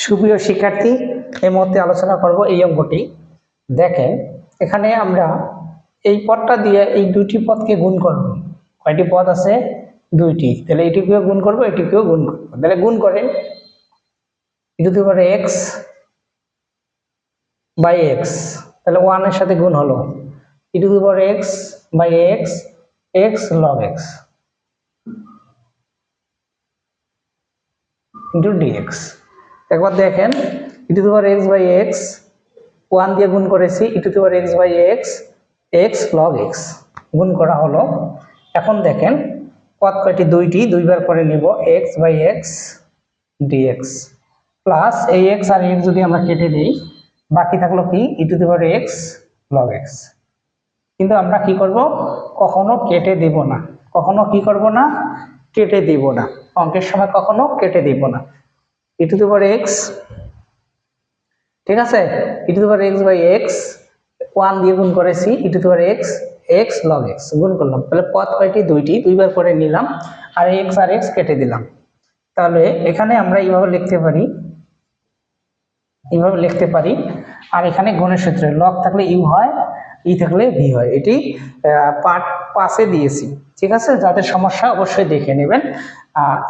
সুপ্রিয় শিক্ষার্থী, এই মুহূর্তে আলোচনা করব এই অঙ্কটি। দেখেন এখানে আমরা এই পদটা দিয়ে এই দুইটি পদকে গুণ করব। কয়টি পদ আছে? দুইটি। তাহলে এটিকেও গুণ করব, এটিকেও গুণ করব। তাহলে গুণ করেন e⁻x বাই x, তাহলে 1 এর সাথে গুণ হলো e⁻x by x, x log x into dx। একবার দেখেন e⁻x বাই x 1 দিয়ে গুণ করেছি, e⁻x by x, x log x গুণ করা হলো। এখন দেখেন পদ কয়টি? দুইটি, দুইবার করে নিব x by x dx plus এই x আর x যদি আমরা কেটে দিই বাকি থাকলো কি e⁻x log x। কিন্তু আমরা কি করব? কখনো কেটে দেব না, কখনো কি করব না? কেটে দেব না। অঙ্কের সময় কখনো কেটে দেব না। e⁻x, ঠিক আছে, e⁻x বাই x 1 দিয়ে গুণ করেছি, e⁻x x log x গুণ করলাম। তাহলে পদ কয়টি? দুইটি, দুইবার করে নিলাম আর x আর x কেটে দিলাম। তাহলে এখানে আমরা এইভাবে লিখতে পারি, এইভাবে লিখতে পারি। আর এখানে গুণের সূত্রে লগ থাকলে ইউ হয়, ই থাকলে ভি হয়। এটি পার্ট 5-এ দিয়েছি, ঠিক আছে? যাদের সমস্যা অবশ্যই দেখে নেবেন।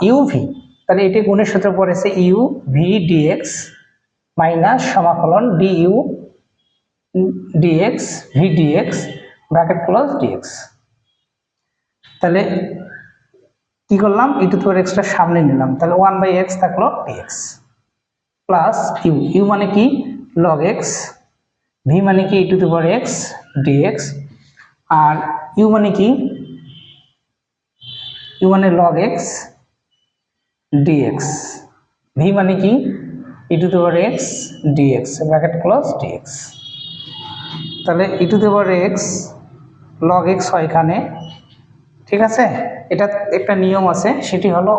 ইউ ভি, তাহলে এটি গুণের সূত্র পড়েছে ইউ ভি ডিএক্স মাইনাস সমাকলন DU DX V DX bracket close DX. তাহলে কি করলাম? e⁻x টা সামনে নিলাম, তাহলে 1 বাই x থাকলো dx প্লাস ইউ, ইউ মানে কি? log x, ভি মানে কি? e⁻x dx, আর ইউ মানে কি? ইউ মানে log x dx, ভি মানে কি? e⁻x dx bracket close dx। তাহলে e⁻x log x হয় এখানে, ঠিক আছে? এটা একটা নিয়ম আছে, সেটি হলো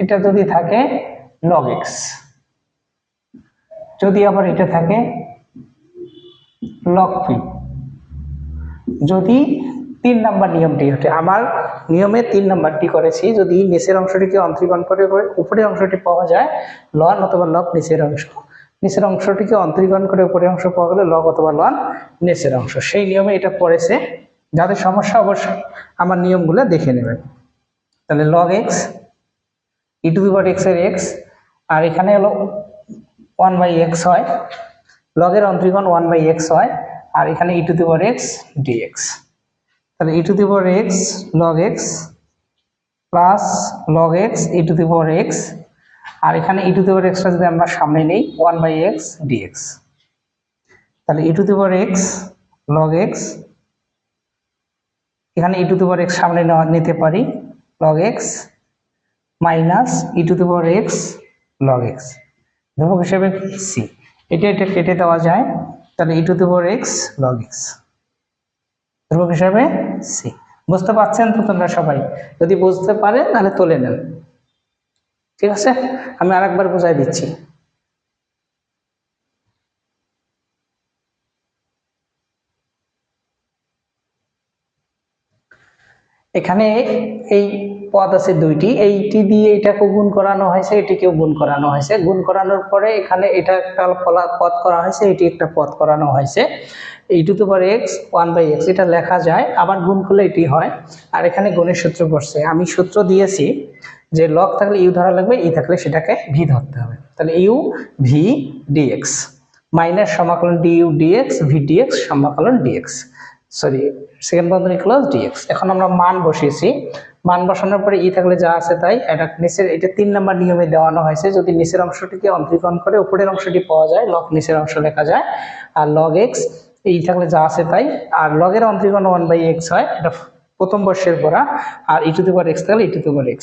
এটা যদি থাকে log x, যদি আবার এটা থাকে log p, যদি 3 নাম্বার নিয়মটি ওঠে। আমার নিয়মে 3 নাম্বারটি করেছি, যদি নিচের অংশটিকে অন্তরীকরণ করে উপরের অংশটি পাওয়া যায় লন অথবা লগ নিচের অংশ, নিচের অংশটিকে অন্তরীকরণ করে উপরের অংশ পাওয়া গেলে লগ অথবা লন নিচের অংশ। সেই নিয়মে এটা পড়েছে। যাদের সমস্যা অবশ্যই আমার নিয়মগুলো দেখে নেবেন। তাহলে log x e⁻x এর x, আর এখানে হলো 1 বাই x হয়, লগের অন্তরীকরণ 1 বাই x হয়, আর এখানে e⁻x dx। তাহলে e⁻x log x plus log x e⁻x, আর এখানে e⁻x টা যদি আমরা সামনে নেই 1 বাই x dx। তাহলে e⁻x log x, এখানে e⁻x সামনে নিতে পারি log x minus e⁻x log x, ধ্রুবক হিসেবে c, এটা কেটে দেওয়া যায়। তাহলে e⁻x log x ধ্রুবক হিসেবে c। বুঝতে পারছেন তো তোমরা সবাই? যদি বুঝতে পারে তাহলে তুলে নেন, ঠিক আছে? আমি আরেকবার বোঝাই দিচ্ছি। এখানে এই পদ আছে দুইটি, এইটি দিয়ে এটাকে গুণ করানো হয়েছে, এটিকেও গুণ করানো হয়েছে। গুণ করানোর পরে এখানে এটা একটা পদ করা হয়েছে, এটি একটা পদ করানো হয়েছে। e⁻x 1 বাই x এটা লেখা যায়, আবার গুণ করলে এটি হয়। আর এখানে গুণের সূত্র পড়ছে, আমি সূত্র দিয়েছি যে লগ থাকলে ইউ ধরা লাগবে, ই থাকলে সেটাকে ভি ধরতে হবে। তাহলে ইউ ভি ডিএক্স মাইনাস সমাকলন ডিইউ ডিএক্স ভি ডিএক্স সমাকলন ডিএক্স, সরি সেকেন্ড বন্ধনী ক্লোজ ডিএক্স। এখন আমরা মান বসিয়েছি, মান বসানোর পরে ই থাকলে যা আছে তাই। এটা নিচের, এটা 3 নাম্বার নিয়মে দেওয়ানো হয়েছে, যদি নিচের অংশটিকে অন্তরীকরণ করে উপরের অংশটি পাওয়া যায় লগ নিচের অংশ লেখা যায়, আর log x এই থাকলে যা আছে তাই। আর লগের অন্তরীকরণ 1 বাই x হয়, এটা প্রথম বর্ষের পড়া। আর e⁻x থাকলে e⁻x,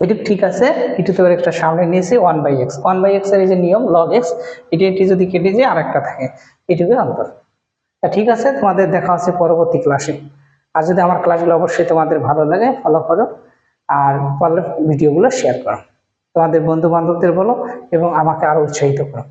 এটি ঠিক আছে। e⁻x টা সামনে নিয়েছি 1 বাই x, 1 বাই x এর এই যে নিয়ম log x, এটি যদি কেটে যায় আরেকটা থাকে, এটুকু অন্তর। ঠিক আছে, তোমাদের দেখা হচ্ছে পরবর্তী ক্লাসে। আর যদি আমার ক্লাসগুলো অবশ্যই তোমাদের ভালো লাগে ফলো করো, আর পারলে ভিডিওগুলো শেয়ার করো, তোমাদের বন্ধু বান্ধবদের বলো এবং আমাকে আরো উৎসাহিত করো।